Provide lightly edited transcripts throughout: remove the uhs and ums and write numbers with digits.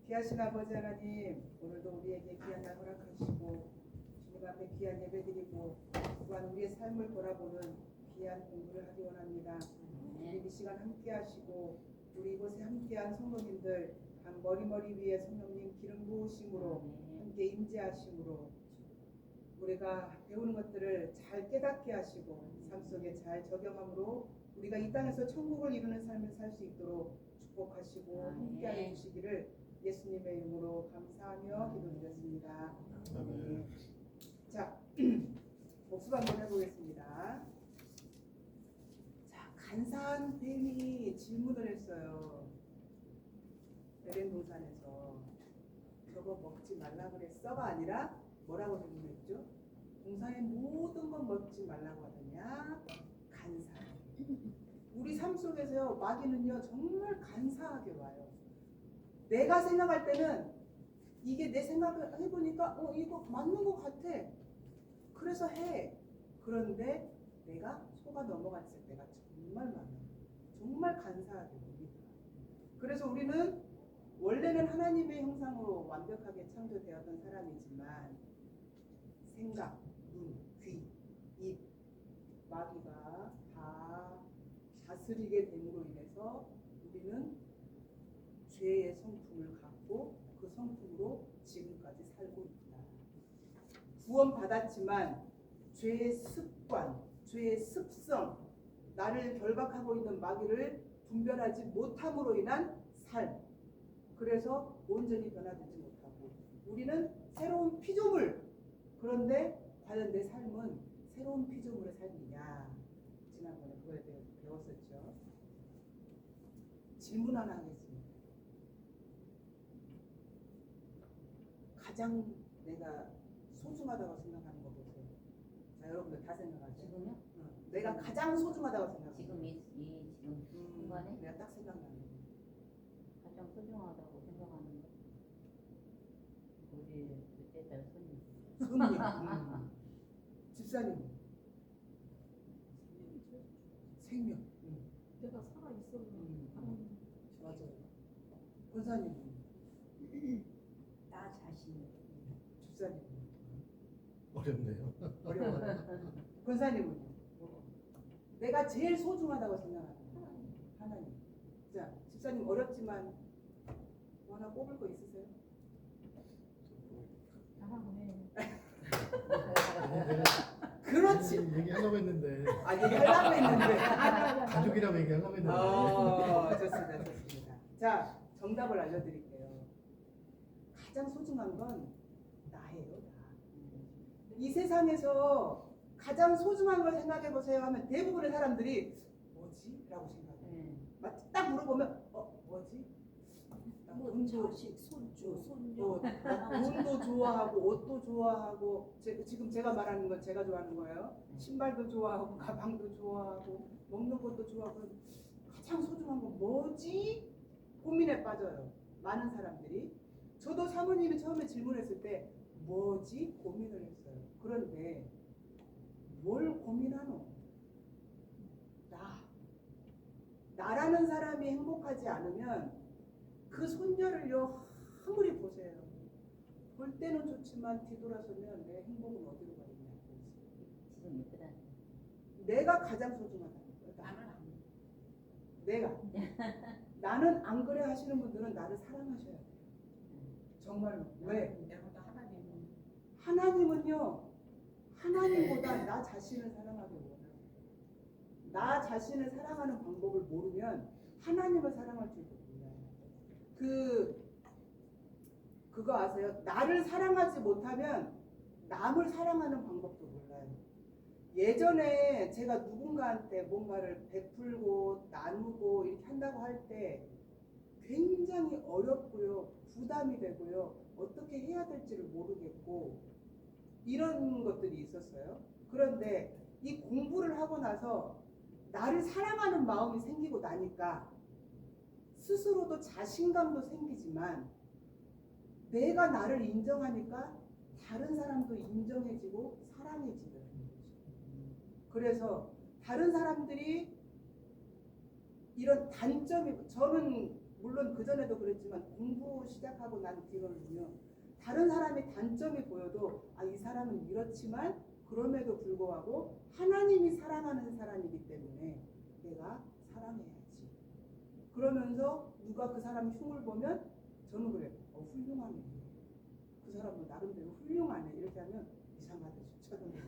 귀하신 아버지 하나님, 오늘도 우리에게 귀한 날 허락하시고 주님 앞에 귀한 예배드리고 또한 우리의 삶을 돌아보는 귀한 공부를 하기 원합니다. 우리 이 시간 함께 하시고 우리 이곳에 함께한 성도님들 각 머리 위에 성령님 기름 부으심으로 함께 임재하심으로 우리가 배우는 것들을 잘 깨닫게 하시고 삶 속에 잘 적용함으로 우리가 이 땅에서 천국을 이루는 삶을 살 수 있도록 축복하시고 함께하여 주시기를 예수님의 이름으로 감사하며 기도드렸습니다. 아멘. 자, 복습 한번 해보겠습니다. 자, 간사한 뱀이 질문을 했어요. 에덴 동산에서 저거 먹지 말라 그랬어가 아니라 뭐라고 질문했죠? 동산의 모든 건 먹지 말라고 하더냐? 간사. 우리 삶 속에서 마귀는요 정말 간사하게 와요. 내가 생각할 때는 이게 내 생각을 해보니까 이거 맞는 것 같아. 그래서 해. 그런데 내가 속아 넘어갔을 때가 정말 많아요. 정말 간사하게 옵니다. 그래서 우리는 원래는 하나님의 형상으로 완벽하게 창조되었던 사람이지만 생각, 눈, 귀, 입, 마귀가 다 다스리게 됨으로 인해서 우리는 죄의 성품을 갖고 그 성품으로 지금까지 살고 있다. 구원받았지만 죄의 습관, 죄의 습성, 나를 결박하고 있는 마귀를 분별하지 못함으로 인한 삶. 그래서 온전히 변화되지 못하고 우리는 새로운 피조물. 그런데 과연 내 삶은 새로운 피조물의 삶이냐? 지난번에 그거에 대해 배웠었죠. 질문 하나 하겠습니다. 가장 내가 소중하다고 생각하는 거 보세요. 자, 여러분들 다 생각하세요. 지금요? 내가 가장 소중하다고 생각해요. 지금 지금 순간에 내가 딱 생각나는 거. 가장 소중하다고 생각하는 거. 우리 그때 딸 손님. 손님. 집사님. 생명. 내가 살아 있었는 맞아요. 권사님. 나 자신. 집사님. 어렵네요. 어려워요. 권사님은요? 내가 제일 소중하다고 생각하는 거. 하나님. 자, 집사님 어렵지만 뭐 하나 꼽을 거 있으세요? 그렇지. 얘기하려고 했는데. 얘기하려고 했는데. 가족이라고 얘기하려고 했는데. 좋습니다. 좋습니다. 자, 정답을 알려드릴게요. 가장 소중한 건 나예요, 나. 이 세상에서 가장 소중한 걸 생각해 보세요 하면 대부분의 사람들이 뭐지? 라고 생각해요. 딱 물어보면 뭐지? 자식, 손주, 손녀. 돈도 좋아하고 옷도 좋아하고 지금 제가 말하는 건 제가 좋아하는 거예요. 신발도 좋아하고 가방도 좋아하고 먹는 것도 좋아하고 가장 소중한 건 뭐지? 고민에 빠져요. 많은 사람들이. 저도 사모님이 처음에 질문했을 때 뭐지? 고민을 했어요. 그런데 뭘 고민하노? 나라는 사람이 행복하지 않으면 그 손녀를요 아무리 보세요. 볼 때는 좋지만 뒤돌아서면 내 행복은 어디로 가 있냐. 지금 몇 달? 내가 가장 소중하다는 거예요. 나는 안 돼. 내가. 나는 안 그래 하시는 분들은 나를 사랑하셔야 돼요. 정말로. 왜? 내가 다 하나님은 하나님은요 하나님보다 나 자신을 사랑하기 원해요. 나 자신을 사랑하는 방법을 모르면 하나님을 사랑할 줄도 몰라요. 그거 아세요? 나를 사랑하지 못하면 남을 사랑하는 방법도 몰라요. 예전에 제가 누군가한테 뭔가를 베풀고 나누고 이렇게 한다고 할 때 굉장히 어렵고요, 부담이 되고요, 어떻게 해야 될지를 모르겠고 이런 것들이 있었어요. 그런데 이 공부를 하고 나서 나를 사랑하는 마음이 생기고 나니까 스스로도 자신감도 생기지만 내가 나를 인정하니까 다른 사람도 인정해지고 사랑해지더라고요. 그래서 다른 사람들이 이런 단점이, 저는 물론 그전에도 그랬지만 공부 시작하고 난 뒤로는요. 다른 사람의 단점이 보여도 이 사람은 이렇지만 그럼에도 불구하고 하나님이 사랑하는 사람이기 때문에 내가 사랑해야지. 그러면서 누가 그 사람 흉을 보면 저는 그래요. 훌륭하네. 그 사람은 나름대로 훌륭하네. 이렇게 하면 이상하듯이 쳐다보는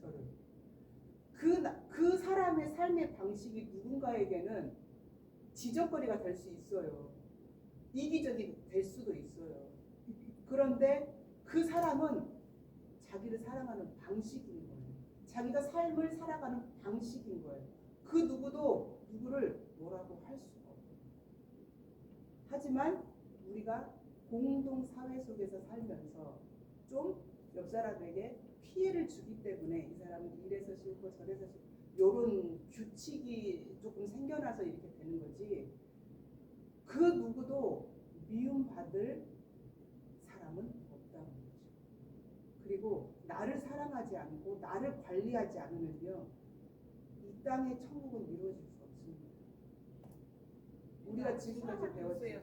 저를. 그 사람의 삶의 방식이 누군가에게는 지적거리가 될 수 있어요. 이기적이 될 수도 있어요. 그런데 그 사람은 자기를 사랑하는 방식인 거예요. 자기가 삶을 살아가는 방식인 거예요. 그 누구도 누구를 뭐라고 할 수가 없어요. 하지만 우리가 공동사회 속에서 살면서 좀 옆 사람에게 피해를 주기 때문에 이 사람은 이래서 싫고 저래서 싫고 이런 규칙이 조금 생겨나서 이렇게 되는 거지. 그 누구도 미움받을 사람은 없다는 거죠. 그리고 나를 사랑하지 않고 나를 관리하지 않으면요, 이 땅의 천국은 이루어질 수 없습니다. 우리가 지금까지 배웠어요.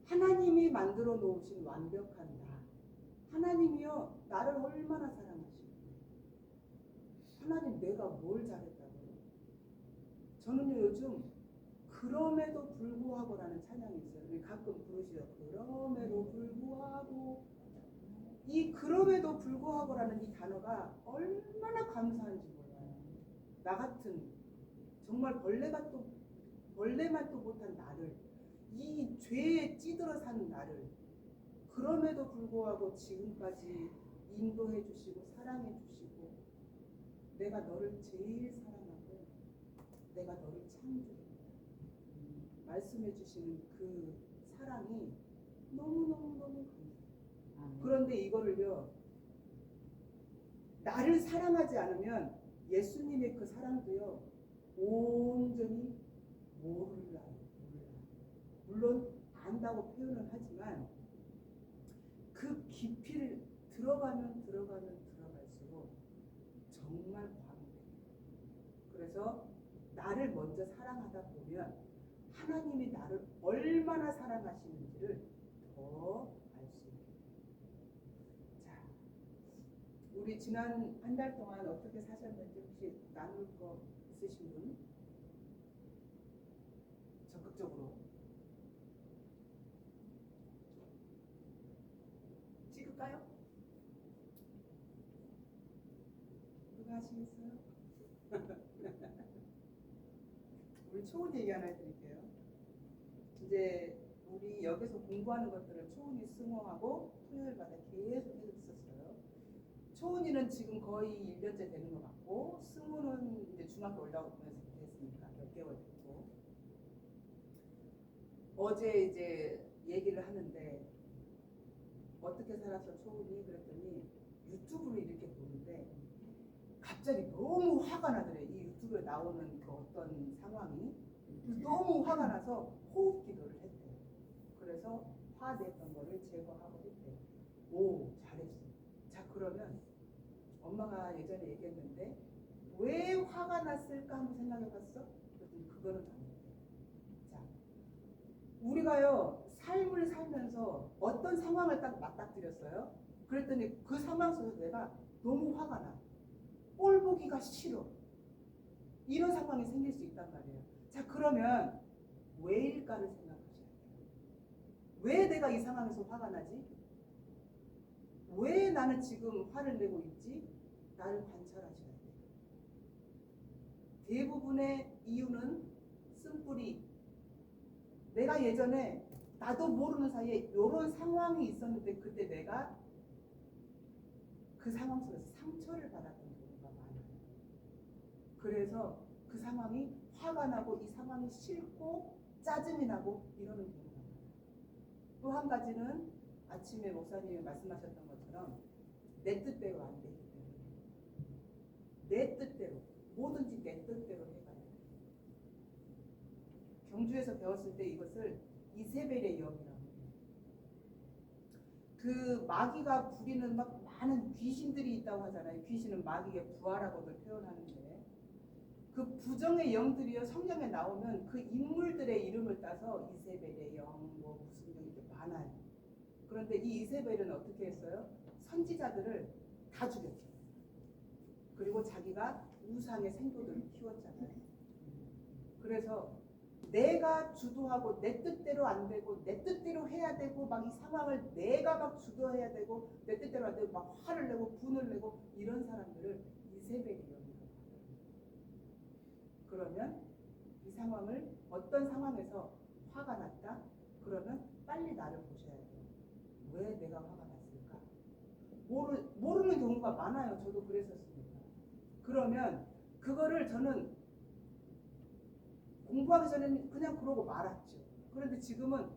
하나님이 만들어 놓으신 완벽한 나. 하나님이요, 나를 얼마나 사랑하시는데. 하나님 내가 뭘 잘했다고요? 저는요, 요즘 그럼에도 불구하고라는 찬양이 있어요. 우리 가끔 부르시죠. 그럼에도 불구하고. 이 그럼에도 불구하고라는 이 단어가 얼마나 감사한지 몰라요. 나 같은 정말 벌레만 또 못한 나를, 이 죄에 찌들어 사는 나를 그럼에도 불구하고 지금까지 인도해 주시고 사랑해 주시고 내가 너를 제일 사랑하고 내가 너를 창조했다. 말씀해 주시는 그 사랑이 너무너무너무 감사해요. 그런데 이거를요, 나를 사랑하지 않으면 예수님의 그 사랑도요, 온전히 몰라요. 물론 안다고 표현을 하지만 그 깊이를 들어가면 들어갈수록 정말 광대해요. 그래서 나를 먼저 사랑하다 보면 하나님이 나를 얼마나 사랑하시는지를 더 알 수 있게 돼요. 자, 우리 지난 한 달 동안 어떻게 사셨는지 혹시 나눌 거 있으신 분? 적극적으로 찍을까요? 누가 하시겠어요? 우리 초은 얘기 하나 해드릴게요. 이제 우리 여기서 공부하는 것들을 초은이 승호하고 토요일마다 계속 해줬었어요. 초은이는 지금 거의 1년째 되는 것 같고, 승호는 이제 중학교 올라오면서 됐으니까 몇 개월 됐고, 어제 이제 얘기를 하는데 어떻게 살았어 초은이? 그랬더니 유튜브를 이렇게 보는데 갑자기 너무 화가 나더래. 이 유튜브에 나오는 그 어떤 상황이 너무 화가 나서 호흡 기도를 했대. 그래서 화냈던 거를 제거하고 했대. 오, 잘했어. 자, 그러면 엄마가 예전에 얘기했는데 왜 화가 났을까 한번 생각해 봤어? 그랬더니 그거는 아니야. 자, 우리가요 삶을 살면서 어떤 상황을 딱 맞닥뜨렸어요. 그랬더니 그 상황 속에서 내가 너무 화가 나. 꼴 보기가 싫어. 이런 상황이 생길 수 있단 말이에요. 자, 그러면 왜일까를 생각하셔야 돼요. 왜 내가 이 상황에서 화가 나지? 왜 나는 지금 화를 내고 있지? 나를 관찰하셔야 돼요. 대부분의 이유는 쓴뿌리. 내가 예전에 나도 모르는 사이에 이런 상황이 있었는데 그때 내가 그 상황 속에서 상처를 받았던 경우가 많아요. 그래서 그 상황이 화가 나고 이 상황이 싫고 짜증이 나고 이러는 경우가 많아요. 또 한 가지는 아침에 목사님이 말씀하셨던 것처럼 내 뜻대로 안 되기 때문에 내 뜻대로 뭐든지 내 뜻대로 해가야 돼요. 경주에서 배웠을 때 이것을 이세벨의 영이라고 해요. 그 마귀가 부리는 많은 귀신들이 있다고 하잖아요. 귀신은 마귀의 부하라고도 표현하는데 그 부정의 영들이요 성경에 나오면 그 인물들의 이름을 따서 이세벨의 영, 뭐 무슨 영 이렇게 많아요. 그런데 이 이세벨은 어떻게 했어요? 선지자들을 다 죽였죠. 그리고 자기가 우상의 생도들을 키웠잖아요. 그래서 내가 주도하고 내 뜻대로 안 되고 내 뜻대로 해야 되고 막 이 상황을 내가 막 주도해야 되고 내 뜻대로 안 되고 막 화를 내고 분을 내고 이런 사람들을 이세벨이 영이라고 하더라고요. 그러면 이 상황을 어떤 상황에서 화가 났다? 그러면 빨리 나를 보셔야 돼요. 왜 내가 화가 났을까? 모르는 경우가 많아요. 저도 그랬었습니다. 그러면 그거를 저는 공부하기 전에는 그냥 그러고 말았죠. 그런데 지금은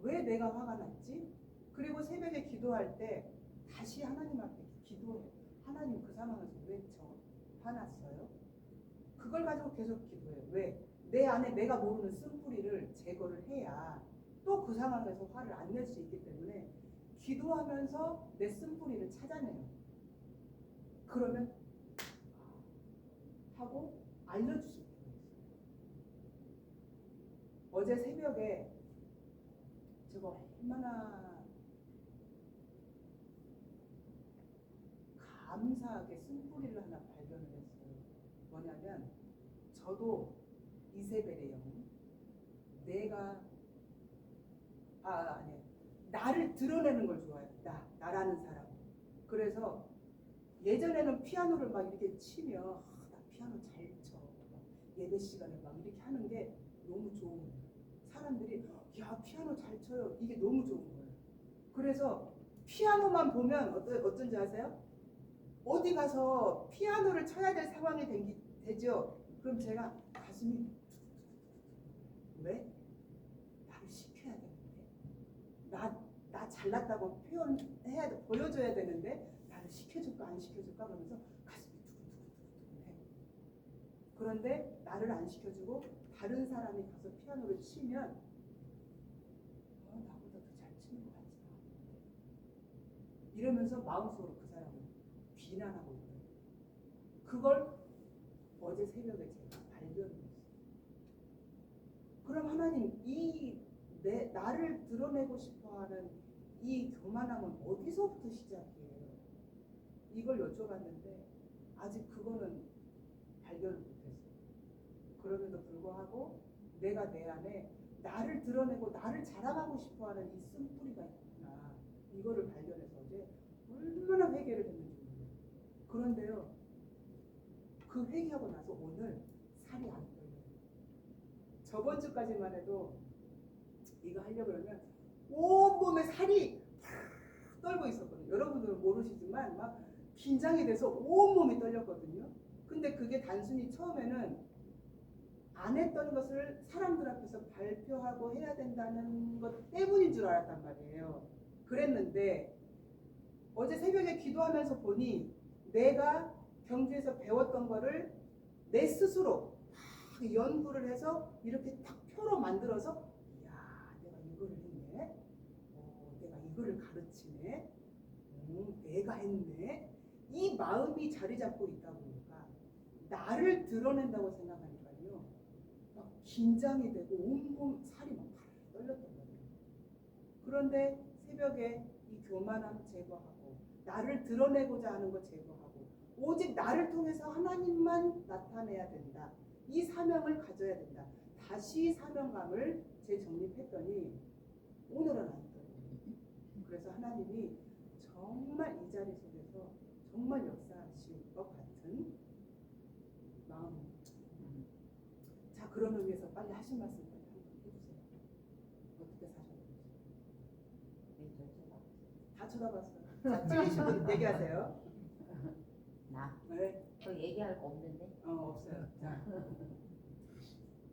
왜 내가 화가 났지? 그리고 새벽에 기도할 때 다시 하나님 앞에 기도해요. 하나님 그 상황에서 왜 저 화났어요? 그걸 가지고 계속 기도해요. 왜? 내 안에 내가 모르는 쓴뿌리를 제거를 해야 또 그 상황에서 화를 안 낼 수 있기 때문에 기도하면서 내 쓴뿌리를 찾아내요. 그러면 하고 알려주실 필요가 있어요. 어제 새벽에 제가 얼마나 감사하게 쓴뿌리를 하나 발견을 했어요. 뭐냐면 저도 이세벨의 영, 내가 아니 나를 드러내는 걸 좋아해요. 나라는 사람. 그래서 예전에는 피아노를 막 이렇게 치면 나 피아노 잘 쳐. 예배 시간에 막 이렇게 하는 게 너무 좋은 거예요. 사람들이 야 피아노 잘 쳐요. 이게 너무 좋은 거예요. 그래서 피아노만 보면 어쩐지 아세요? 어디 가서 피아노를 쳐야 될 상황이 되죠. 그럼 제가 가슴이 왜? 나를 시켜야 되는데 나 잘났다고 표현해야 돼, 보여줘야 되는데 나를 시켜줄까 안 시켜줄까 그러면서 가슴이 두근두근두근해. 그런데 나를 안 시켜주고 다른 사람이 가서 피아노를 치면 나보다 더 잘 치는 것 같지 않은데 이러면서 마음속으로 그 사람을 비난하고 있거든요. 그걸 어제 새벽에 제가 발견했어요. 그럼 하나님 나를 드러내고 싶어하는 이 교만함은 어디서부터 시작이에요? 이걸 여쭤봤는데 아직 그거는 발견을 못했어요. 그럼에도 불구하고 내가 내 안에 나를 드러내고 나를 자랑하고 싶어하는 이 쓴뿌리가 있구나. 이거를 발견해서 어제 얼마나 회개를 했는지 몰라요. 그런데요. 그 회개하고 나서 오늘 살이 안 떨려요. 저번 주까지만 해도 이거 하려고 그러면 온몸에 살이 팍 떨고 있었거든요. 여러분들은 모르시지만 막 긴장이 돼서 온몸이 떨렸거든요. 근데 그게 단순히 처음에는 안 했던 것을 사람들 앞에서 발표하고 해야 된다는 것 때문인 줄 알았단 말이에요. 그랬는데 어제 새벽에 기도하면서 보니 내가 경주에서 배웠던 거를 내 스스로 막 연구를 해서 이렇게 딱 표로 만들어서 이야 내가 이거를 했네, 내가 이거를 가르치네, 내가 했네, 이 마음이 자리 잡고 있다 보니까 나를 드러낸다고 생각하니까요 막 긴장이 되고 온몸 살이 막 떨렸던 거예요. 그런데 새벽에 이 교만함 제거하고 나를 드러내고자 하는 거 제거하고 오직 나를 통해서 하나님만 나타내야 된다. 이 사명을 가져야 된다. 다시 사명감을 재정립했더니 오늘은 안 떠요. 그래서 하나님이 정말 이 자리 속에서 정말 역사하실 것 같은 마음입니다. 자, 그런 의미에서 빨리 하신 말씀 빨리 한번 해주세요. 어떻게 사셨는지. 다 쳐다봤어요. 자, 찔리신 분 얘기하세요. 나? 네. 저 얘기할 거 없는데? 없어요. 자.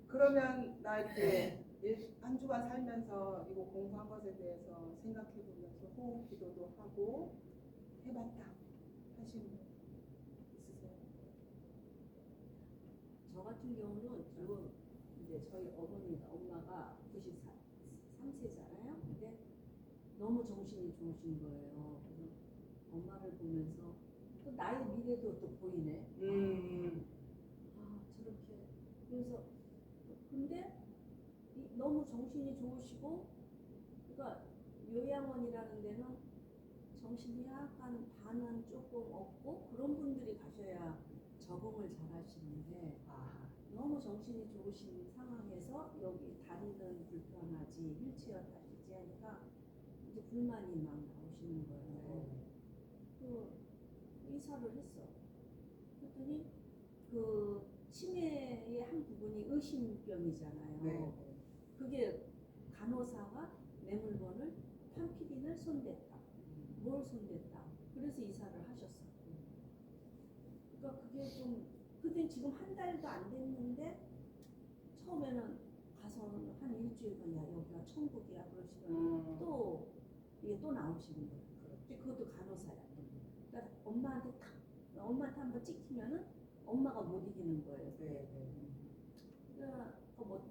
그러면 나 이렇게 한 주간 살면서 이거 공부한 것에 대해서 생각해보면서 호흡 기도도 하고 해봤다 하시는 분 있으세요? 저 같은 경우는 지금 이제 저희 엄마가 93세잖아요. 근데 너무 정신이 좋으신 거예요. 그래서 엄마를 보면서 또 나의 미래도 또 보이네. 저렇게 그래서 근데 너무 정신이 좋으시고, 그러니까 요양원이라는 데는 정신이 약간 반은 조금 없고 그런 분들이 가셔야 적응을 잘 하시는데, 아, 너무 정신이 좋으신 상황에서 여기 다리는 불편하지, 휠체어 타시지 하니까 이제 불만이 막 나오시는 거예요. 그 의사를 했어. 그랬더니 그 치매의 한 부분이 의심병이잖아요. 네. 그게 간호사가 뇌물건을 판피딘을 손댔다. 뭘 손댔다. 그래서 이사를 하셨어. 그러니까 그게 좀, 근데 지금 한 달도 안 됐는데 처음에는 가서는 한 일주일간 야 여기가 천국이야 그러시더니 또 이게 또 나오시는 거예요. 근데 그것도 간호사야. 그러니까 엄마한테 한번 찍히면은 엄마가 못 이기는 거예요. 네. 그러니까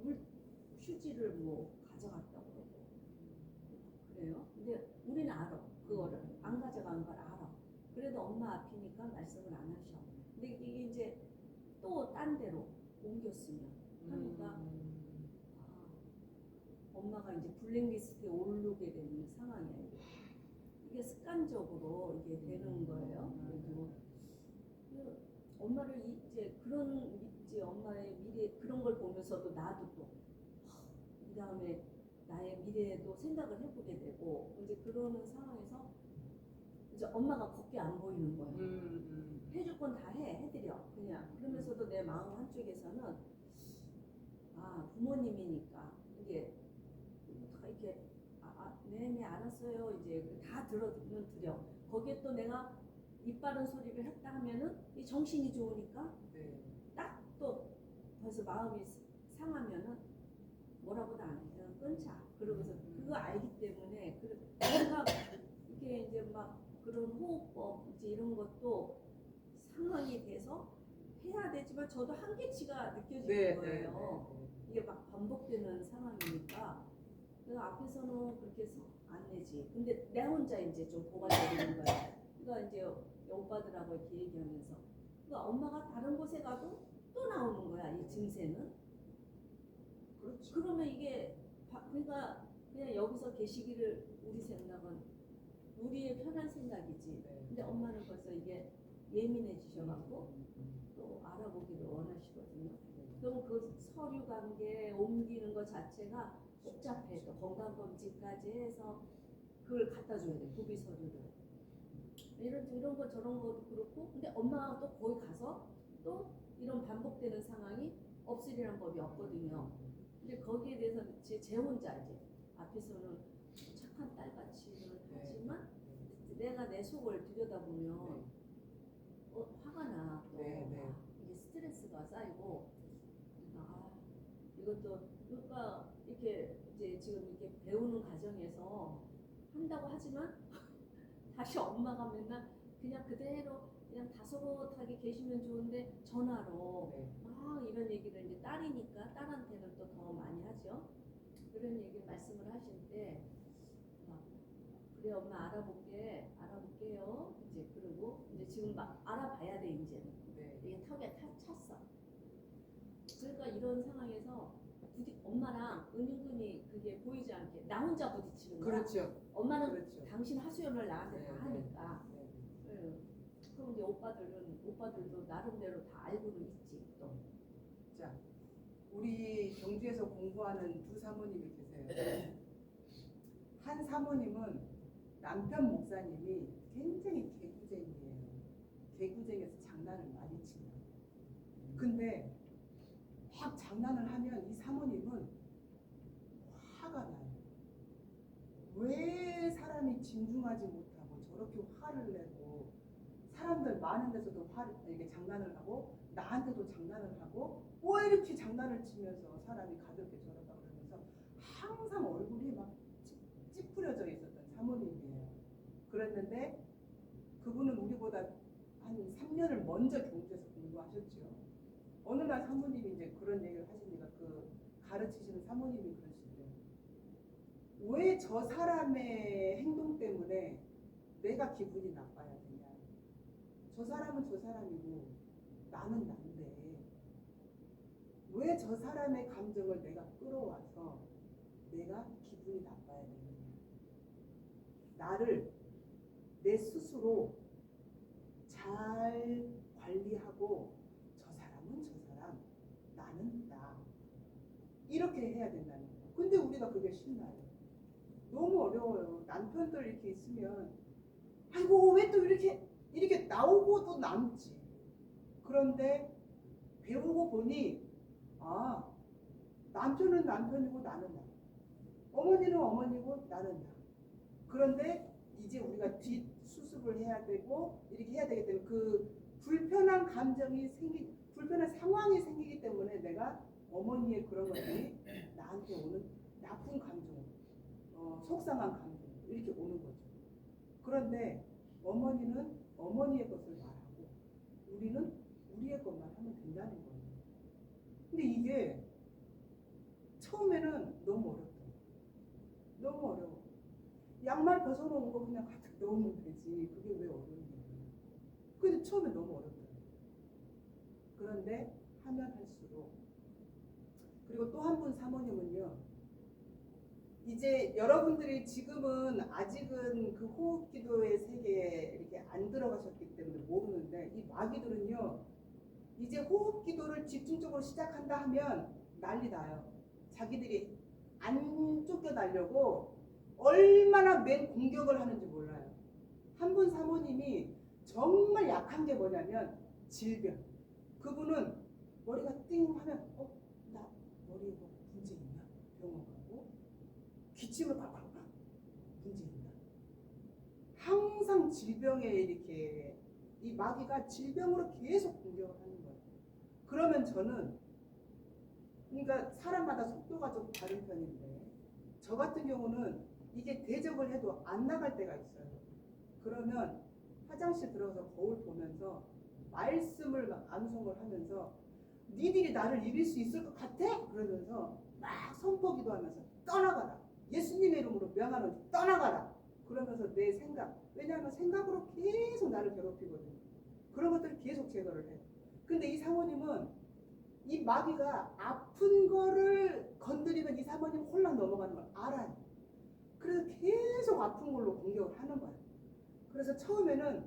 물 휴지를 뭐 가져갔다고 그러고 그래요. 근데 우리는 알아. 그거를 안 가져간 걸 알아. 그래도 엄마 앞이니까 말씀을 안 하셔. 근데 이게 이제 또 딴 데로 옮겼으면 하니까 엄마가 이제 블랙리스트에 오르게 되는 상황이에요. 이게 습관적으로 이게 되는 거예요. 그리고 엄마를 이제 그런 이제 엄마의 미래 그런 걸 보면서도 나도 또 이 다음에 나의 미래에도 생각을 해보게 되고 이제 그러는 상황에서 이제 엄마가 걷게 안 보이는 거예요. 해줄 건 다 해드려 그냥. 그러면서도 내 마음 한쪽에서는 부모님이니까 이게 다 이렇게 네네 알았어요 이제 다 들어는 드려. 거기에 또 내가 입 바른 소리를 했다 하면은 이 정신이 좋으니까 딱 또 벌써 마음이 상하면은 뭐라고도 안 해. 그냥 끊자. 그러고서 그거 알기 때문에 내가 이게 이제 막 그런 호흡법 이제 이런 것도 상황이 돼서 해야 되지만 저도 한계치가 느껴지는 거예요. 이게 막 반복되는 상황이니까 내가 앞에서는 그렇게 해서 안 내지. 근데 내 혼자 이제 좀 보관되는 거예요. 그러니까 이제 오빠들하고 이렇게 얘기하면서 그러니까 엄마가 다른 곳에 가도 또 나오는 거야 이 증세는. 그렇죠. 그러면 이게 그러니까 그냥 여기서 계시기를 우리 생각은 우리의 편한 생각이지. 근데 엄마는 벌써 이게 예민해지셔갖고 또 알아보기를 원하시거든요. 그럼 그 서류 관계 옮기는 것 자체가 복잡해. 또 건강검진까지 해서 그걸 갖다 줘야 돼. 구비 서류를. 이런 거 저런 것도 그렇고. 근데 엄마가 또 거기 가서 또 이런 반복되는 상황이 없으리란 법이 없거든요. 근데 거기에 대해서 제 혼자 이제 앞에서는 착한 딸같이는 하지만 내가 내 속을 들여다보면 화가 나. 또 이게 스트레스가 쌓이고 이것도 그러니까 이렇게 이제 지금 이렇게 배우는 과정에서 한다고 하지만 다시 엄마가 맨날 그냥 그대로 그냥 다소곳하게 계시면 좋은데 전화로 이런 얘기를 이제 딸이니까 딸한테는 또 더 많이 하죠. 그런 얘기를 말씀을 하실 때 그래 엄마 알아볼게요. 이제 그러고 이제 지금 막 알아봐야 돼 이제는. 이게 턱에 찼어. 그러니까 이런 상황에서 엄마랑 은근히 그게 보이지 않게 나 혼자 부딪히는 거야. 그렇죠. 엄마는 그렇죠. 당신 하소연을 나한테 다 하니까. 네. 그럼 이제 오빠들도 나름대로 다 알고는 있지 또. 자, 우리 경주에서 공부하는 두 사모님이 계세요. 한 사모님은 남편 목사님이 굉장히 개구쟁이에요. 개구쟁이에서 장난을 많이 칩니다. 근데 막 장난을 하면 이 사모님은 화가 나요. 왜 사람이 진중하지 못하고 저렇게 화를 내고 사람들 많은 데서도 이렇게 장난을 하고 나한테도 장난을 하고 왜 이렇게 장난을 치면서 사람이 가볍게 저런다 그러면서 항상 얼굴이 막 찌푸려져 있었던 사모님이에요. 그랬는데 그분은 우리보다 한 3년을 먼저 경주에서 공부하셨죠. 어느 날 사모님이 이제 그런 얘기를 하시니까 그 가르치시는 사모님이 그러시대요. 왜 저 사람의 행동 때문에 내가 기분이 나빠야 되냐. 저 사람은 저 사람이고 나는 난데 왜 저 사람의 감정을 내가 끌어와서 내가 기분이 나빠야 되느냐. 나를 내 스스로 잘 관리하고 저 사람은 저 사람, 나는 나. 이렇게 해야 된다는 거예요. 근데 우리가 그게 쉽나요? 너무 어려워요. 남편들 이렇게 있으면 아이고 왜 또 이렇게 나오고도 남지. 그런데 배우고 보니 아 남편은 남편이고 나는 나. 어머니는 어머니고 나는 나. 그런데 이제 우리가 뒷 수습을 해야 되고 이렇게 해야 되기 때문에 그 불편한 감정이 불편한 상황이 생기기 때문에 내가 어머니의 그런 것들이 나한테 오는 나쁜 감정, 속상한 감정 이렇게 오는 거죠. 그런데 어머니는 어머니의 것을 말하고 우리는 우리의 것만 하면 된다는 거예요. 근데 이게 처음에는 너무 어렵다. 너무 어려워. 양말 벗어놓은 거 그냥 갖다 넣으면 되지. 그게 왜 어려운 거야. 근데 처음에 너무 어렵다. 그런데 하면 할수록 그리고 또 한 분 사모님은요. 이제 여러분들이 지금은 아직은 그 호흡기도의 세계에 이렇게 안 들어가셨기 때문에 모르는데 이 마귀들은요. 이제 호흡기도를 집중적으로 시작한다 하면 난리 나요. 자기들이 안 쫓겨나려고 얼마나 맨 공격을 하는지 몰라요. 한 분 사모님이 정말 약한 게 뭐냐면 질병. 그분은 머리가 띵 하면 나 머리에 뭐 문제 있나? 병원 가고 기침을 팍팍 문제 있나? 항상 질병에 이렇게 이 마귀가 질병으로 계속 공격을 하는 거예요. 그러면 저는 그러니까 사람마다 속도가 좀 다른 편인데 저 같은 경우는 이게 대적을 해도 안 나갈 때가 있어요. 그러면 화장실 들어가서 거울 보면서 말씀을 막 암송을 하면서 니들이 나를 이길 수 있을 것 같아? 그러면서 막 선포기도 하면서 떠나가라. 예수님의 이름으로 명하노니 떠나가라. 그러면서 내 생각, 왜냐하면 생각으로 계속 나를 괴롭히거든요. 그런 것들을 계속 제거를 해요. 근데 이 사모님은 이 마귀가 아픈 거를 건드리면 이 사모님 홀랑 넘어가는 걸 알아요. 그래서 계속 아픈 걸로 공격을 하는 거예요. 그래서 처음에는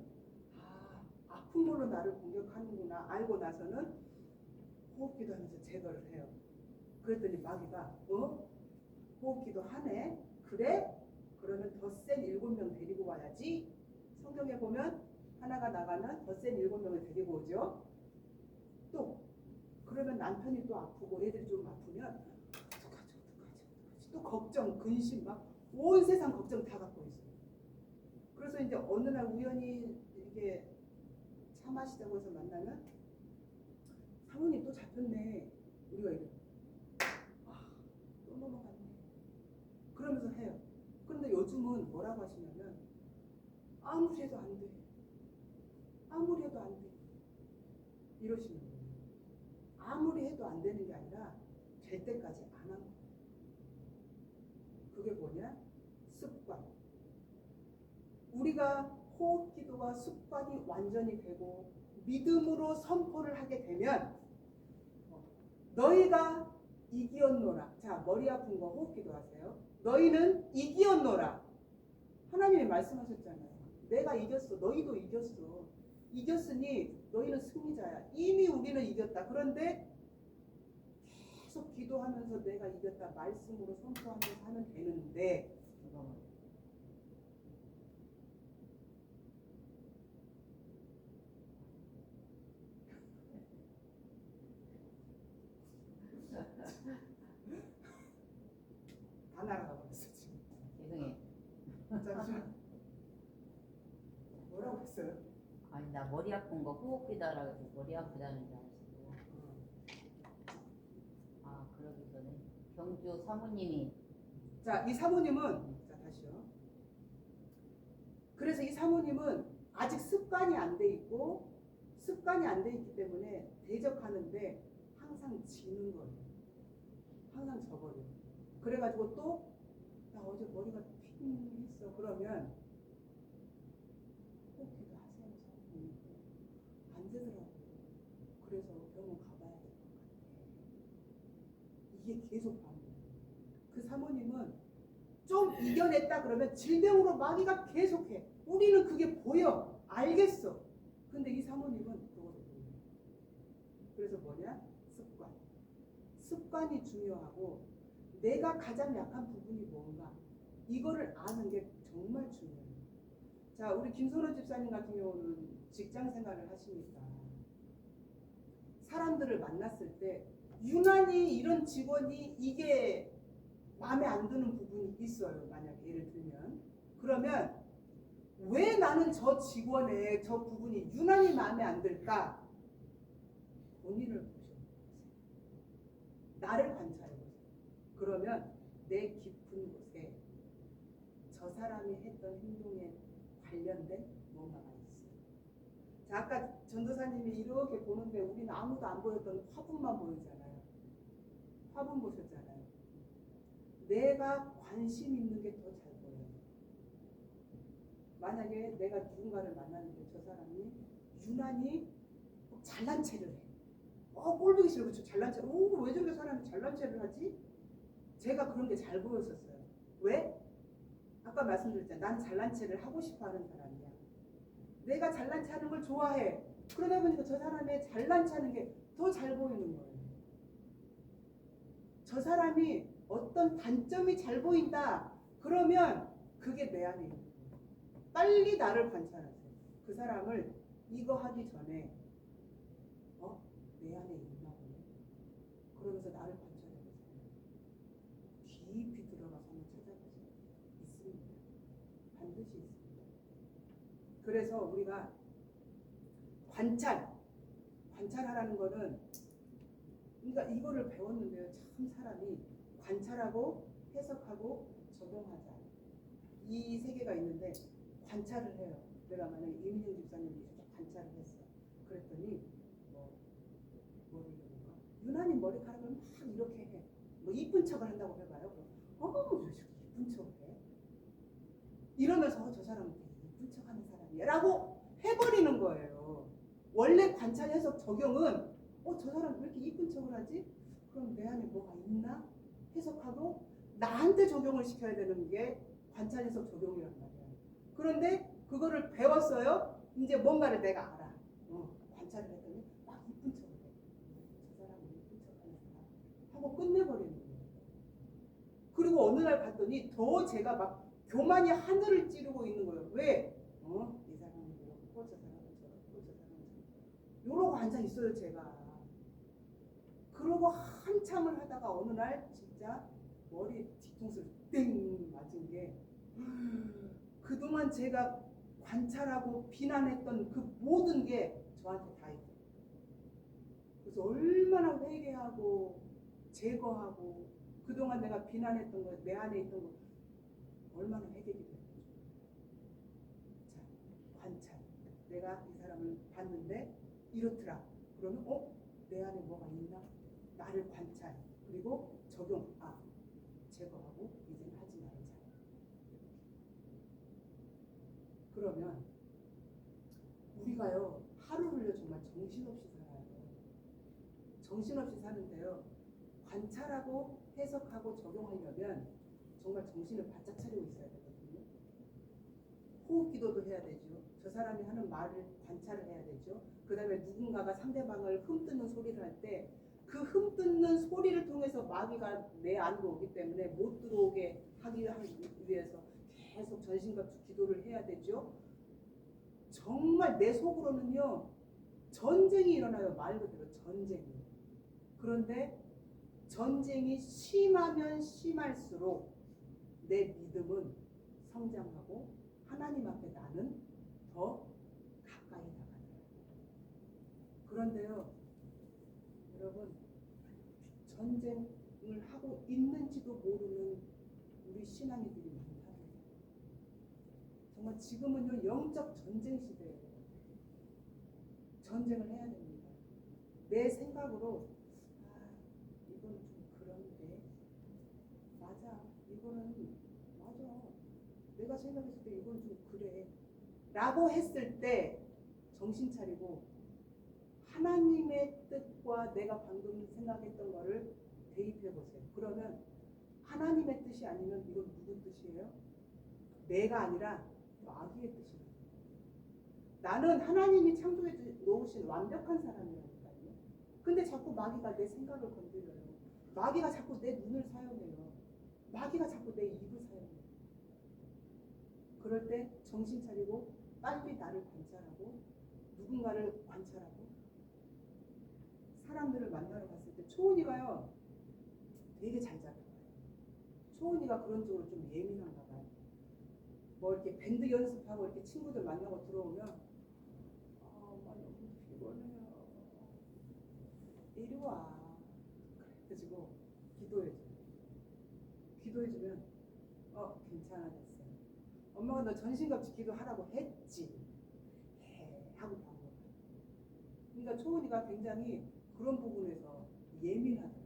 아픈 걸로 나를 공격하는구나 알고 나서는 호흡기도 하면서 제거를 해요. 그랬더니 마귀가 호흡기도 하네? 그래? 그러면 더 센 7명 데리고 와야지. 성경에 보면 하나가 나가면 더 센 7명을 데리고 오죠. 또 그러면 남편이 또 아프고 애들이 좀 아프면 어떡하지 또 걱정, 근심 막 온 세상 걱정 다 갖고 있어요. 그래서 이제 어느 날 우연히 이렇게 차 마시자고 해서 만나면 사모님 또 잡혔네. 우리가 이래. 또 넘어갔네. 그러면서 해요. 그런데 요즘은 뭐라고 하시냐면 아무리 해도 안 돼. 아무리 해도 안 돼. 이러시는 거예요. 아무리 해도 안 되는 게 아니라 될 때까지 안 하는 거예요. 그게 뭐냐? 습관. 우리가 호흡 기도가 습관이 완전히 되고 믿음으로 선포를 하게 되면 너희가 이기었노라. 자, 머리 아픈 거 호흡 기도하세요. 너희는 이기었노라. 하나님이 말씀하셨잖아요. 내가 이겼어. 너희도 이겼어. 이겼으니 너희는 승리자야. 이미 우리는 이겼다. 그런데 계속 기도하면서 내가 이겼다. 말씀으로 선포하면서 하면 되는데 다 날아가 버렸어 지금. 죄송해. 잠시만. 뭐라고 했어요? 아니 나 머리 아픈 거 호흡기다라고 해서 머리 아프다는 줄 아시고. 아 그러기 전에 경주 사모님이 자, 이 사모님은 자 다시요. 그래서 이 사모님은 아직 습관이 안 돼 있고 습관이 안 돼 있기 때문에 대적하는데 항상 지는 거예요. 항상 져버려요. 그래가지고 또 나 어제 머리가 핑 했어. 그러면 호흡기도 하세요. 사모님. 안 되더라고요. 그래서 병원 가봐야 될 것 같아. 계속 반복. 그 사모님은 좀 이겨냈다 그러면 질병으로 마귀가 계속해. 우리는 그게 보여. 알겠어. 근데 이 사모님은 그거를 몰라. 그래서 뭐냐? 습관. 습관이 중요하고 내가 가장 약한 부분이 뭔가 이거를 아는 게 정말 중요해요. 자, 우리 김선호 집사님 같은 경우는 직장 생활을 하시니까 사람들을 만났을 때 유난히 이런 직원이 이게 마음에 안 드는 부분이 있어요. 만약에 예를 들면 그러면 왜 나는 저 직원의 저 부분이 유난히 마음에 안 들까? 본인을 보셔. 나를 관찰해 보세요. 그러면 내 깊은 곳에 저 사람이 했던 행동에 관련된 뭔가가 있어요. 자, 아까 전도사님이 이렇게 보는데 우리는 아무도 안 보였던 화분만 보이잖아요. 화분 보셨잖아요. 내가 관심 있는 게 더 잘 보여요. 만약에 내가 누군가를 만났는데 저 사람이 유난히 잘난 체를 해. 꼴보기 싫어. 그렇죠? 잘난 체. 왜 저렇게 사람이 잘난 체를 하지? 제가 그런 게 잘 보였었어요. 왜? 아까 말씀드렸잖아요. 난 잘난 체를 하고 싶어 하는 사람이야. 내가 잘난 체 하는 걸 좋아해. 그러다 보니까 저 사람의 잘난 체 하는 게 더 잘 보이는 거예요. 저 사람이 어떤 단점이 잘 보인다. 그러면 그게 내 안에 있는 거예요. 빨리 나를 관찰하세요. 그 사람을 이거 하기 전에 내 안에 있나 보네. 그러면서 나를 관찰해보세요. 깊이 들어가서 한번 찾아보세요. 있습니다. 반드시 있습니다. 그래서 우리가 관찰하라는 거는 그러니까 이거를 배웠는데요. 참 사람이 관찰하고 해석하고 적용하자. 이 세 개가 있는데 관찰을 해요. 내가 만약에 이민영 집사님이 관찰을 했어. 그랬더니 뭐를 해볼까? 유난히 머리카락을 막 이렇게 해. 뭐 이쁜 척을 한다고 해봐요. 왜 저렇게 이쁜 척을 해? 이러면서 저 사람은 되게 이쁜 척하는 사람이야 라고 해버리는 거예요. 원래 관찰 해석 적용은 저 사람 왜 이렇게 이쁜 척을 하지? 그럼 내 안에 뭐가 있나? 해석하고 나한테 적용을 시켜야 되는 게 관찰 해석 적용이란 말이야. 그런데 그거를 배웠어요. 이제 뭔가를 내가 알아. 관찰을 했더니 막 이쁜 척을 해. 저 사람은 이쁜 척하는 사람 하고 끝내버리는 거예요. 그리고 어느 날 봤더니 더 제가 막 교만이 하늘을 찌르고 있는 거예요. 왜? 이 사람은 이렇고 저 사람은 저렇고 저 사람은 저렇고 이러고 앉아 있어요. 제가. 그러고 한참을 하다가 어느 날 진짜 머리에 뒤통수를 땡 맞은 게 그동안 제가 관찰하고 비난했던 그 모든 게 저한테 다 있어요. 그래서 얼마나 회개하고 제거하고 그동안 내가 비난했던 거, 내 안에 있던 거 얼마나 회개가 됐죠. 자, 관찰. 내가 이 사람을 봤는데 이렇더라. 그러면 내 안에 뭐가 있나? 나를 관찰. 그리고 적용. 제거하고 이제는 하지 말자. 그러면 우리가요 하루를요 정말 정신없이 살아요. 정신없이 사는데요. 관찰하고 해석하고 적용하려면 정말 정신을 바짝 차리고 있어야 되거든요. 호흡 기도도 해야 되죠. 저 사람이 하는 말을 관찰을 해야 되죠. 그 다음에 누군가가 상대방을 흠뜯는 소리를 할 때 그 흠뜯는 소리를 통해서 마귀가 내 안으로 오기 때문에 못 들어오게 하기 위해서 계속 전신과 기도를 해야 되죠. 정말 내 속으로는요 전쟁이 일어나요. 말 그대로 전쟁이. 그런데 전쟁이 심하면 심할수록 내 믿음은 성장하고 하나님 앞에 나는 더 가까이 나가더라고요. 그런데요 여러분 전쟁을 하고 있는지도 모르는 우리 신앙이들이 많다고요. 정말 지금은요 영적 전쟁 시대예요. 전쟁을 해야 됩니다. 내 생각으로 이거는 좀 그런데 맞아 이거는 맞아 내가 생각했을 때 이건 좀 그래 라고 했을 때 정신 차리고 하나님의 뜻과 내가 방금 생각했던 거를 대입해 보세요. 그러면 하나님의 뜻이 아니면 이건 누구 뜻이에요? 내가 아니라 마귀의 뜻이에요. 나는 하나님이 창조해 놓으신 완벽한 사람이라니까요. 근데 자꾸 마귀가 내 생각을 건드려요. 마귀가 자꾸 내 눈을 사용해요. 마귀가 자꾸 내 입을 사용해요. 그럴 때 정신 차리고 빨리 나를 관찰하고 누군가를 관찰하고 사람들을 만나러 갔을 때 초은이가요 되게 잘 잡혀요. 초은이가 그런 쪽으로 좀 예민한가 봐요. 뭐 이렇게 밴드 연습하고 이렇게 친구들 만나고 들어오면 많이 피곤해요. 이리 와. 그래가지고 기도해줘요. 기도해주면 괜찮아졌어요. 엄마가 너 전신갑주 기도하라고 했지. 해 하고 바꿔요. 그러니까 초은이가 굉장히 그런 부분에서 예민하더라고요.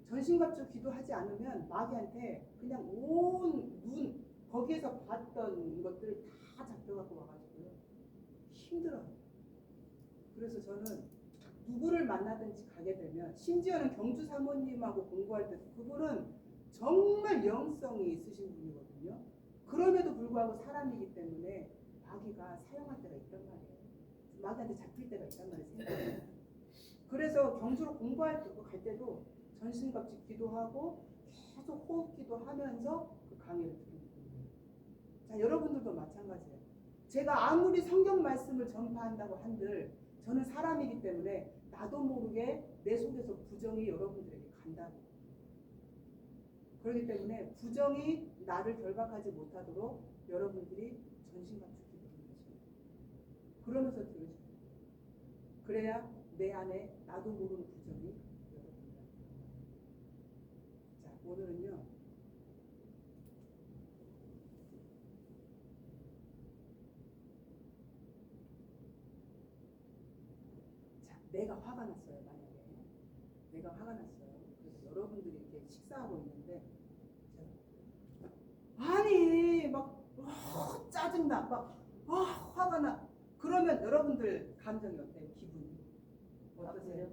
전신갑주 기도하지 않으면 마귀한테 그냥 온 눈 거기에서 봤던 것들 다 잡혀갖고 와가지고요 힘들어요. 그래서 저는 누구를 만나든지 가게 되면 심지어는 경주 사모님하고 공부할 때도 그분은 정말 영성이 있으신 분이거든요. 그럼에도 불구하고 사람이기 때문에 마귀가 사용할 때가 있단 말이에요. 마귀한테 잡힐 때가 있단 말이에요. 그래서 경주로 공부할 때 갈 때도 전신갑주 기도하고 계속 호흡 기도하면서 그 강의를 듣는 거예요. 자, 여러분들도 마찬가지예요. 제가 아무리 성경 말씀을 전파한다고 한들 저는 사람이기 때문에 나도 모르게 내 속에서 부정이 여러분들에게 간다고. 그렇기 때문에 부정이 나를 결박하지 못하도록 여러분들이 전신갑주 기도를 하시는 거예요. 그러면서 들으시는 거예요. 그래야 내 안에 나도 모르는 부정이 여러분들한테. 자, 오늘은요. 자, 내가 화가 났어요. 만약에 내가 화가 났어요. 그래서 여러분들이 이렇게 식사하고 있는데 아니 막 짜증나 막 화가 나. 그러면 여러분들 감정이 어때요? 기분이 어떠세요?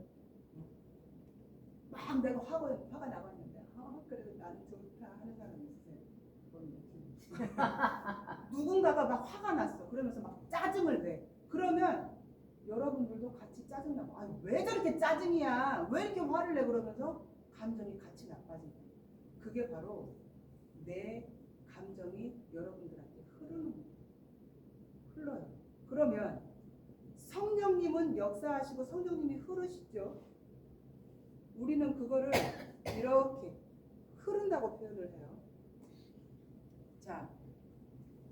막 내가 화가 나갔는데 그래도 나는 좋다 하는 사람 있으세요? 누군가가 막 화가 났어. 그러면서 막 짜증을 내. 그러면 여러분들도 같이 짜증나고 아니 왜 저렇게 짜증이야? 왜 이렇게 화를 내? 그러면서 감정이 같이 나빠진다. 그게 바로 내 감정이 여러분들한테 흘러요. 그러면 성령님은 역사하시고 성령님이 흐르시죠. 우리는 그거를 이렇게 흐른다고 표현을 해요. 자,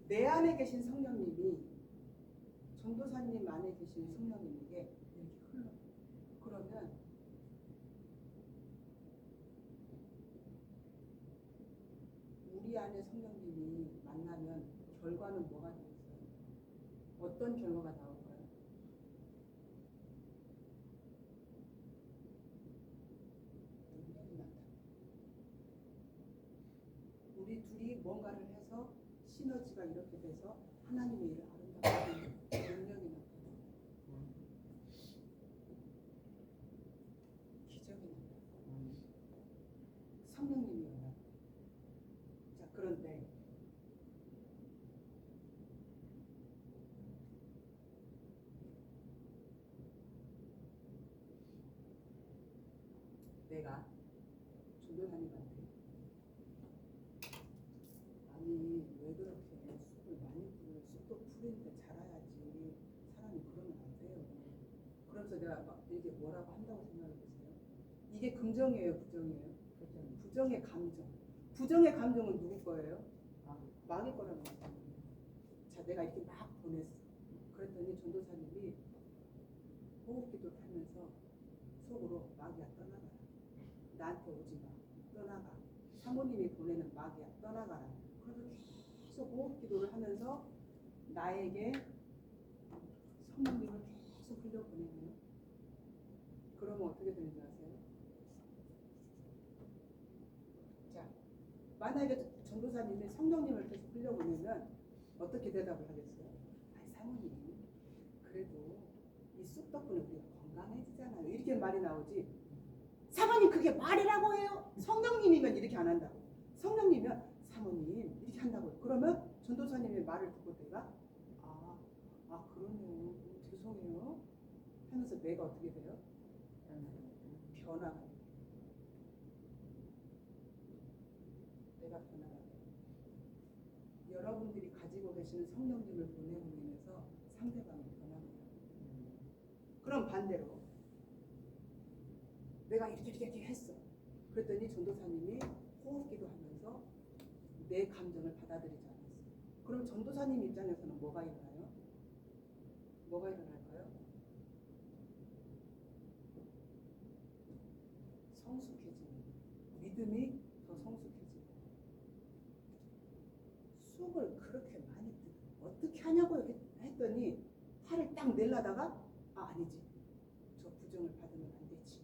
내 안에 계신 성령님이 전도사님 안에 계신 성령님에게 이렇게 흘러요. 그러면 우리 안에 성령님이 만나면 결과는 뭐가 되겠어요? 어떤 결과가 나올까요? 능력이 나타나요. 우리 둘이 뭔가를 해서 시너지가 이렇게 돼서 하나님의 일을 아름답게 하는 능력이 나타나요. 기적이 나타나요. 성령님이 연락. 자, 그런데 내가 전도사님한테 아니 왜 그렇게 쑥을 많이 뿌려 쑥도 뿌리는데 자라야지 사람이 그러면 안 돼요. 그러면서 내가 막 이게 뭐라고 한다고 생각해 보세요. 이게 긍정이에요, 부정이에요? 부정의 감정. 부정의 감정은 누구 거예요? 마귀 거라는 거예요. 자, 내가 이렇게 막 보냈어. 그랬더니 전도사님이 호흡기도 하면서 속으로 마귀야 떠나가라. 나한테 오지 마. 떠나가. 사모님이 보내는 마귀야 떠나가라. 그래서 계속 호흡기도를 하면서 나에게 성령님을 계속 흘려보내네요. 그러면 어떻게 되는 줄 아세요? 자, 만약에 전도사님이 성령님을 계속 흘려보내면 어떻게 대답을 하겠어요? 아니 사모님 그래도 이 쑥 덕분에 우리가 건강해지잖아요. 이렇게 말이 나오지. 사모님 그게 말이라고 해요? 성령님이면 이렇게 안 한다고. 성령님이면 사모님 이렇게 한다고. 그러면 전도사님의 말을 듣고 내가 그러네요. 죄송해요. 하면서 내가 어떻게 돼요? 변화가 돼요. 내가 변화가 돼요. 여러분들이 가지고 계시는 성령님을 보내고 인해서 상대방이 변합니다. 그럼 반대로 내가 이렇게 했어. 그랬더니 전도사님이 호흡기도 하면서 내 감정을 받아들이지 않았어. 그럼 전도사님 입장에서는 뭐가 일어나요? 뭐가 일어날까요? 성숙해지는, 믿음이 더 성숙해지고. 쑥을 그렇게 많이 어떻게 하냐고 했더니 화를 딱 내려다가 아니지. 저 부정을 받으면 안 되지.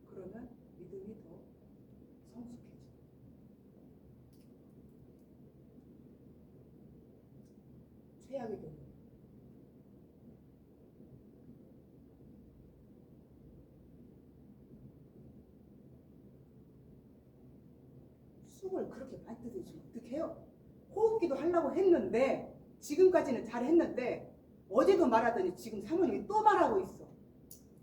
그러면 믿음이 더 성숙해져. 최악의 경우 쑥을 그렇게 많이 뜯으시면 어떡해요? 호흡기도 하려고 했는데 지금까지는 잘했는데 어제도 말하더니 지금 사모님이 또 말하고 있어.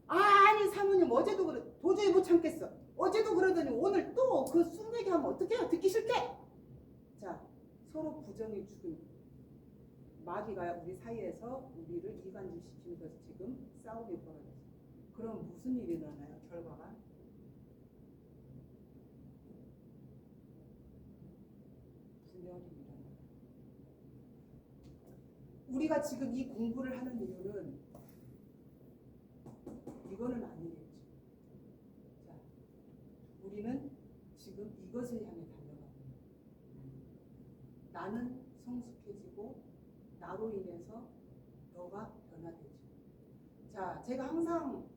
아니 사모님 어제도 그래 도저히 못 참겠어. 어제도 그러더니 오늘 또 그 쑥 얘기하면 어떡해요? 듣기 싫게. 자, 서로 부정이 죽은 마귀가 우리 사이에서 우리를 이간질시키면서 지금 싸움이 벌어졌어. 그럼 무슨 일이 일어나요? 결과가? 분열이 일어나요. 우리가 지금 이 공부를 하는 이유는 이거는 아니겠죠. 자, 우리는 지금 이것을 향해 달려가고 나는 성숙해지고 나로 인해서 너가 변화되죠. 자, 제가 항상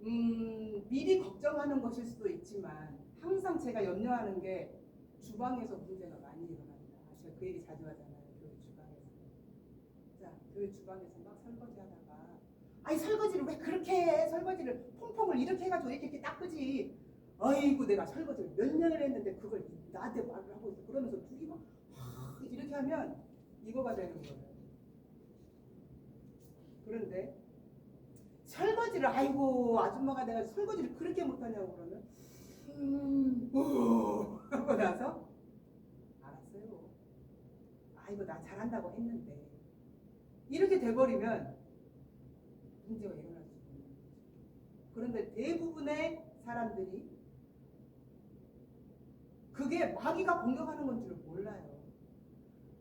미리 걱정하는 것일 수도 있지만 항상 제가 염려하는 게 주방에서 문제가 많이 일어납니다. 제가 그 얘기 자주 하잖아요. 교회 주방에서. 자, 교회 주방에서 막 설거지하다가 아니 설거지를 왜 그렇게 해? 설거지를 퐁퐁을 이렇게 해가지고 이렇게 닦으지. 아이고 내가 설거지를 몇 년을 했는데 그걸 나한테 말을 하고 있어. 그러면서 둘이 막 이렇게 하면 이거가 되는 거예요. 그런데 설거지를 아이고 아줌마가 내가 설거지를 그렇게 못하냐고 그러면 하고 나서 알았어요. 아이고 나 잘한다고 했는데 이렇게 돼버리면 문제가 일어날 수 있는 거죠. 그런데 대부분의 사람들이 그게 마귀가 공격하는 건 줄 몰라요.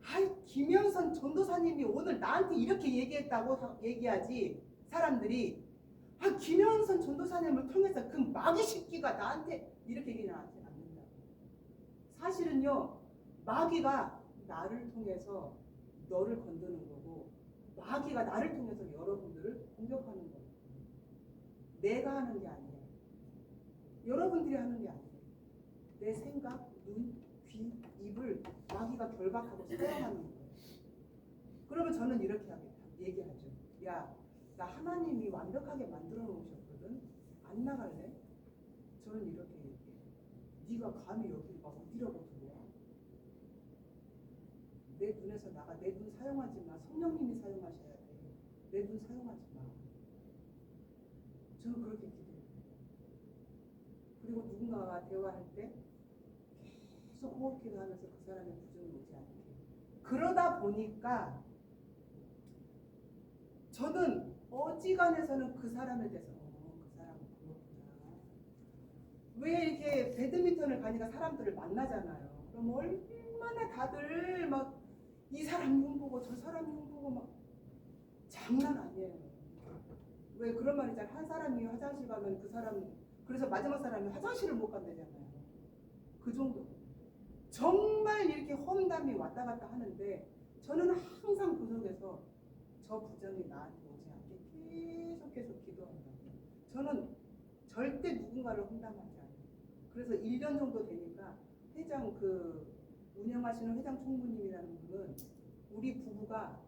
아이 김영선 전도사님이 오늘 나한테 이렇게 얘기했다고 얘기하지. 사람들이 김영선 전도사님을 통해서 그 마귀 새끼가 나한테 이렇게 얘기하지 않는다고. 사실은요 마귀가 나를 통해서 너를 건드는 거고 마귀가 나를 통해서 여러분들을 공격하는 거예요. 내가 하는 게 아니에요. 여러분들이 하는 게 아니에요. 내 생각, 눈, 귀, 입을 마귀가 결박하고 사용하는 거예요. 그러면 저는 이렇게 얘기하죠. 야, 나 하나님이 완벽하게 만들어 놓으셨거든. 안 나갈래? 저는 이렇게 얘기해요. 네가 감히 여기 막 어디라고 들어와? 내 눈에서 나가. 내 눈 사용하지 마. 성령님이 사용하셔야 돼. 내 눈 사용하지 마. 저는 그렇게 기도해요. 그리고 누군가와 대화할 때 계속 호흡기도 하면서 그 사람의 부정이 오지 않게. 그러다 보니까 저는 어지간해서는 그 사람에 대해서 그 사람은 그렇구나. 왜 이렇게 배드민턴을 가니까 사람들을 만나잖아요. 그럼 얼마나 다들 막 이 사람 흉보고 저 사람 흉보고 막 장난 아니에요. 왜 그런 말 있잖아요. 한 사람이 화장실 가면 그 사람 그래서 마지막 사람이 화장실을 못 간다잖아요. 그 정도. 정말 이렇게 험담이 왔다 갔다 하는데 저는 항상 그 속에서 저 부정이 나한테 오지 않게 계속 기도한다. 저는 절대 누군가를 험담하지 않아요. 그래서 1년 정도 되니까 회장 운영하시는 회장 총무님이라는 분은 우리 부부가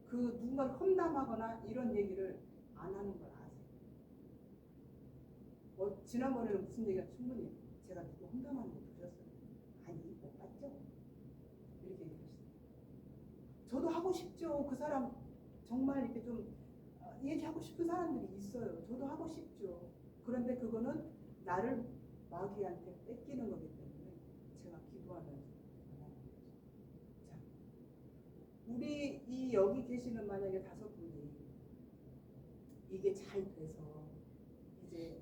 그 누군가를 험담하거나 이런 얘기를 안 하는 걸 아세요. 지난번에는 무슨 얘기가 충분히 제가 누구 험담하는 거 보셨어요? 아니 못 봤죠? 이렇게 얘기하시더라고요. 저도 하고 싶죠. 그 사람 정말 이렇게 좀 얘기하고 싶은 사람들이 있어요. 저도 하고 싶죠. 그런데 그거는 나를 마귀한테 뺏기는 거기 때문에 제가 기도하면서 안 하는 거죠. 자, 우리 이 여기 계시는 만약에 5분이 이게 잘 돼서 이제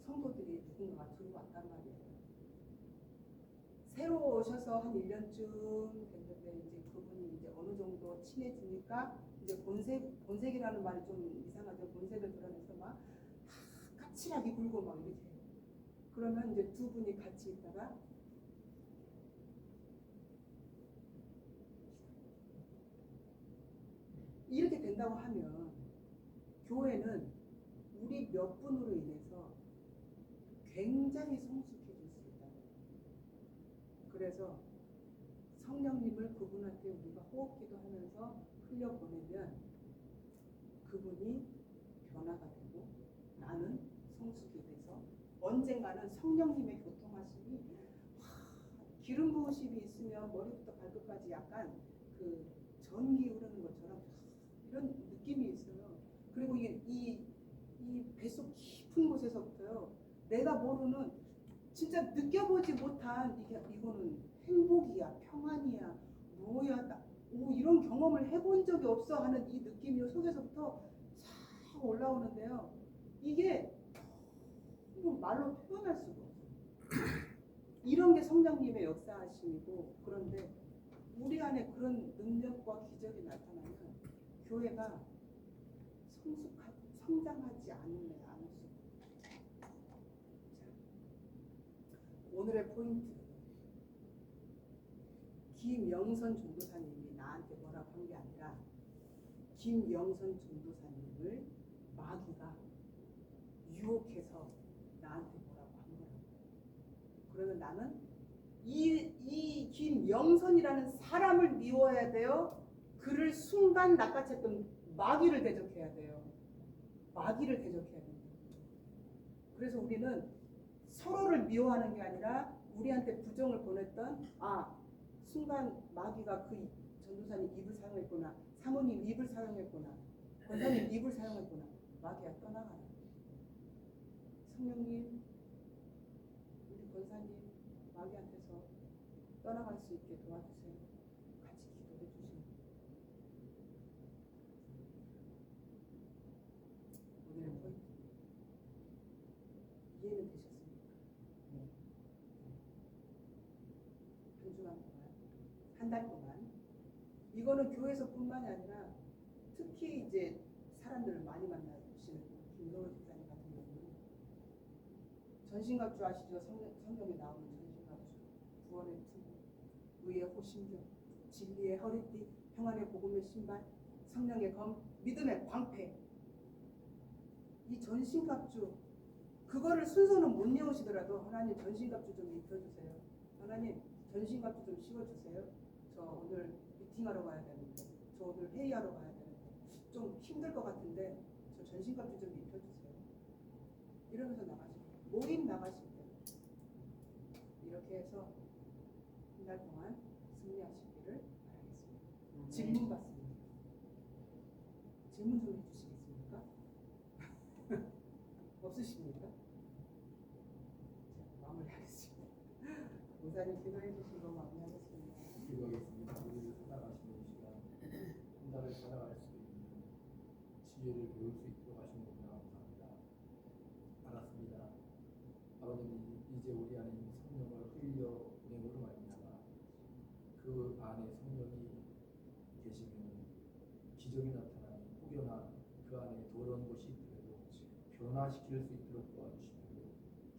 성도들이 누군가가 들어왔단 말이에요. 새로 오셔서 한 1년쯤 됐는데 이제 그분이 이제 어느 정도 친해지니까 이제 본색이라는 말이 좀 이상하죠. 본색을 드러내서 막 까칠하게 굴고 막 이렇게 해요. 그러면 이제 두 분이 같이 있다가 이렇게 된다고 하면 교회는 우리 몇 분으로 인해서 굉장히 성숙해질 수 있다. 그래서 성령님을 그분한테 우리가 호흡기도 하면서 흘려보내면 그분이 변화가 되고 나는 성숙이 돼서 언젠가는 성령님의 교통하심이 기름 부으심이 있으면 머리부터 발끝까지 약간 그 전기 흐르는 것처럼 이런 느낌이 있어요. 그리고 이 뱃속 깊은 곳에서부터요, 내가 모르는 진짜 느껴보지 못한 이거는 행복이야, 평안이야, 뭐야, 이런 경험을 해본 적이 없어 하는 이 느낌이 속에서부터 싹 올라오는데요. 이게 말로 표현할 수가 없어요. 이런 게 성령님의 역사하심이고, 그런데 우리 안에 그런 능력과 기적이 나타나면 교회가 성장하지 않을 수 없어요. 오늘의 포인트. 김영선 전도사님이 나한테 뭐라고 한 게 아니라 김영선 전도사님을 마귀가 유혹해서 나한테 뭐라고 한 거라고. 그러면 나는 이 김영선이라는 사람을 미워해야 돼요? 그를 순간 낚아챘던 마귀를 대적해야 돼요. 마귀를 대적해야 돼요. 그래서 우리는 서로를 미워하는 게 아니라 우리한테 부정을 보냈던 순간 마귀가 그 전도사님 입을 사용했구나, 사모님 입을 사용했구나, 권사님 입을 사용했구나. 마귀야 떠나가라. 성령님, 우리 권사님 마귀한테서 떠나갈 수 있게 도와주세요. 같이 기도해 주시면 오늘의 포인트. 이해는 되셨습니까? 네. 한 주간 동안, 한 달 동안 이거는 교회에서뿐만이 아니라 특히 이제 사람들을 많이 만나시는 김성호 집사님 같은 경우는 전신갑주 아시죠? 성경에 나오는 전신갑주, 구원의 투구, 의의 호심경, 진리의 허리띠, 평안의 복음의 신발, 성령의 검, 믿음의 방패. 이 전신갑주, 그거를 순서는 못 외우시더라도 하나님 전신갑주 좀 입혀주세요. 하나님 전신갑주 좀 씌워주세요. 저 오늘 미팅하러 가야 되는데, 저 오늘 회의하러 가야 되는데 좀 힘들 것 같은데 저 전신갑주 좀 입혀주세요. 이러면서 나가실 때, 모임 나가실 때 이렇게 해서 한 달 동안 승리하시기를 바라겠습니다. 질문 받습니다. 질문 좀 해주시겠습니까? 없으십니까? 자, 마무리하겠습니다. 목사님 기도해 주시고 마무리하겠습니다. 기도하겠습니다. 우리를 살아가시는 시간, 한 달을 살아갈 수 있는 지혜를 배울 수 있도록 하신 것을 감사합니다. 알았습니다. 아버님, 이제 우리 안에 있는 성령을 흘려 보내므로 말미암아 그 안에 성령이 계시면 기적이 나타나니 혹여나 그 안에 더러운 것이 있더라도 변화시킬 수 있도록 도와주시고,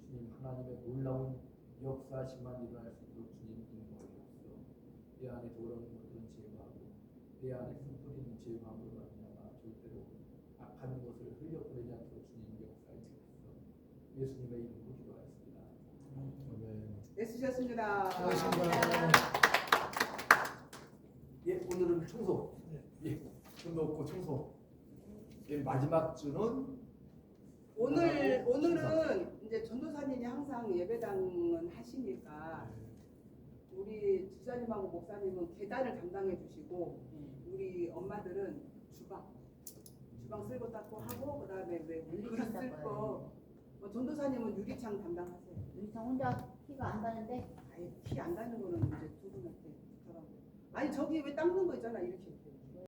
주님 하나님의 놀라운 역사심만 일어날 수 있도록 주님 인도하옵소서. 내 안에 더러운 것들은 제거하고 내 안에 숨뿌리는 제거함으로 말미암아 절대로 악한 것을 흘려보내지 않도록 주님 역사해 주옵소서. 예수님의 이름으로 기도하였습니다. 애쓰셨습니다. 수고하셨습니다. 예, 오늘은 청소. 예, 좀 넣고 청소. 예, 마지막 주는 오늘은 이제 전도사님이 항상 예배당은 하시니까 우리 집사님하고 목사님은 계단을 담당해 주시고 우리 엄마들은 주방 쓸고 닦고 하고 그다음에 왜 유리창 그릇 닦아요. 쓸거 전도사님은 유리창 담당하세요. 유리창 혼자 키가 안 가는데 아예 피 안 나는 거는 이제 두 분한테 부탁하고. 아니 저기 왜 닦는 거 있잖아 이렇게